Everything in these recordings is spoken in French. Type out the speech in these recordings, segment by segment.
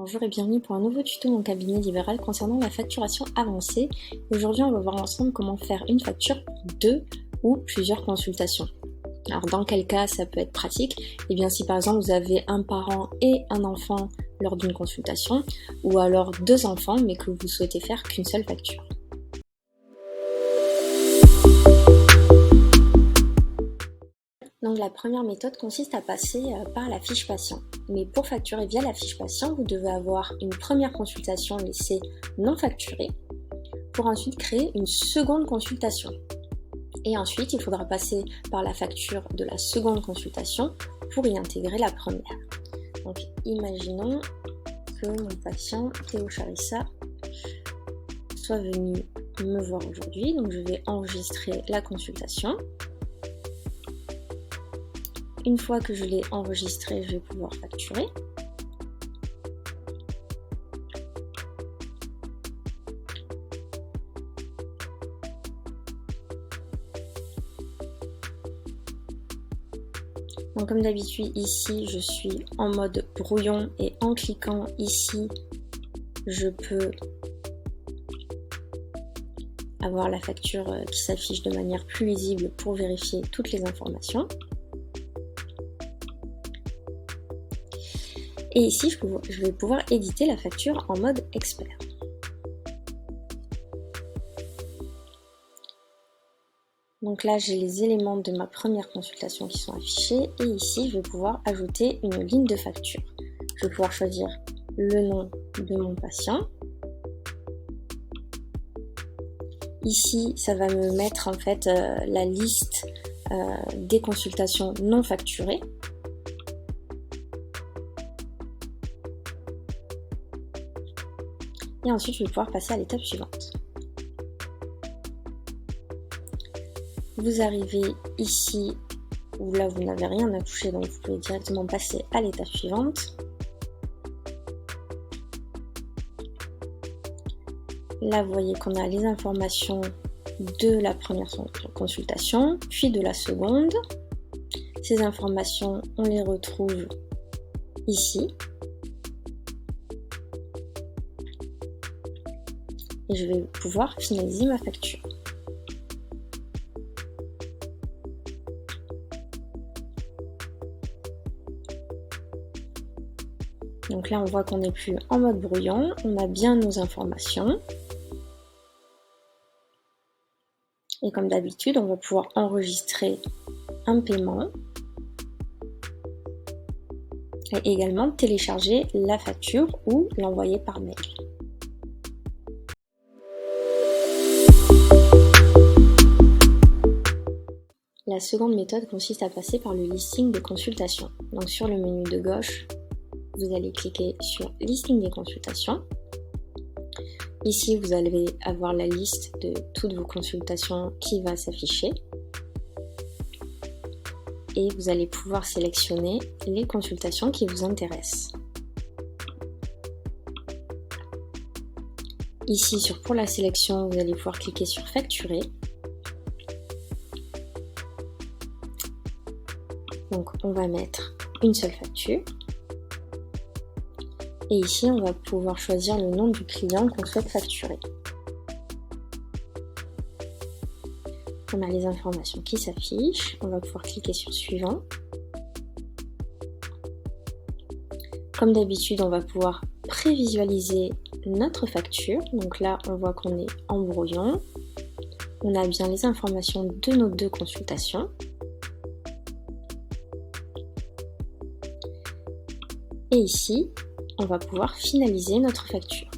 Bonjour et bienvenue pour un nouveau tuto Mon Cabinet Libéral concernant la facturation avancée. Aujourd'hui, on va voir ensemble comment faire une facture pour 2 ou plusieurs consultations. Alors dans quel cas ça peut être pratique? Eh bien si par exemple vous avez un parent et un enfant lors d'une consultation, ou alors 2 enfants mais que vous souhaitez faire qu'une seule facture. Donc la première méthode consiste à passer par la fiche patient. Mais pour facturer via la fiche patient, vous devez avoir une première consultation laissée non facturée pour ensuite créer une seconde consultation. Et ensuite, il faudra passer par la facture de la seconde consultation pour y intégrer la première. Donc imaginons que mon patient Théo Charissa soit venu me voir aujourd'hui. Donc je vais enregistrer la consultation. Une fois que je l'ai enregistré, je vais pouvoir facturer. Donc comme d'habitude ici, je suis en mode brouillon et en cliquant ici, je peux avoir la facture qui s'affiche de manière plus lisible pour vérifier toutes les informations. Et ici, je vais pouvoir éditer la facture en mode expert. Donc là, j'ai les éléments de ma première consultation qui sont affichés. Et ici, je vais pouvoir ajouter une ligne de facture. Je vais pouvoir choisir le nom de mon patient. Ici, ça va me mettre en fait la liste des consultations non facturées. Et ensuite, je vais pouvoir passer à l'étape suivante. Vous arrivez ici, où là vous n'avez rien à toucher, donc vous pouvez directement passer à l'étape suivante. Là, vous voyez qu'on a les informations de la première consultation, puis de la seconde. Ces informations, on les retrouve ici. Et je vais pouvoir finaliser ma facture. Donc là, on voit qu'on n'est plus en mode brouillon, on a bien nos informations. Et comme d'habitude, on va pouvoir enregistrer un paiement et également télécharger la facture ou l'envoyer par mail. La seconde méthode consiste à passer par le listing des consultations. Donc sur le menu de gauche, vous allez cliquer sur listing des consultations. Ici, vous allez avoir la liste de toutes vos consultations qui va s'afficher. Et vous allez pouvoir sélectionner les consultations qui vous intéressent. Ici, pour la sélection, vous allez pouvoir cliquer sur facturer. Donc on va mettre une seule facture. Et ici on va pouvoir choisir le nom du client qu'on souhaite facturer. On a les informations qui s'affichent. On va pouvoir cliquer sur suivant. Comme d'habitude, on va pouvoir prévisualiser notre facture. Donc là on voit qu'on est en brouillon. On a bien les informations de nos 2 consultations. Et ici, on va pouvoir finaliser notre facture.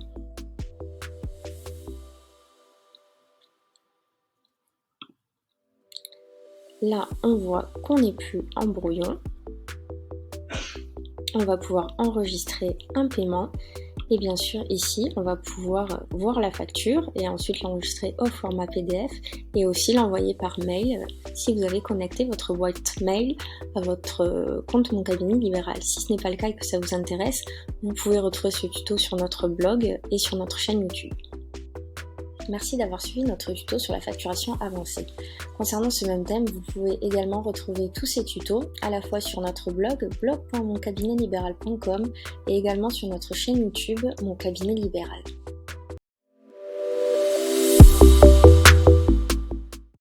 Là, on voit qu'on n'est plus en brouillon. On va pouvoir enregistrer un paiement. Et bien sûr, ici, on va pouvoir voir la facture et ensuite l'enregistrer au format PDF et aussi l'envoyer par mail si vous avez connecté votre boîte mail à votre compte Mon Cabinet Libéral. Si ce n'est pas le cas et que ça vous intéresse, vous pouvez retrouver ce tuto sur notre blog et sur notre chaîne YouTube. Merci d'avoir suivi notre tuto sur la facturation avancée. Concernant ce même thème, vous pouvez également retrouver tous ces tutos à la fois sur notre blog blog.moncabinetliberal.com et également sur notre chaîne YouTube Mon Cabinet Libéral.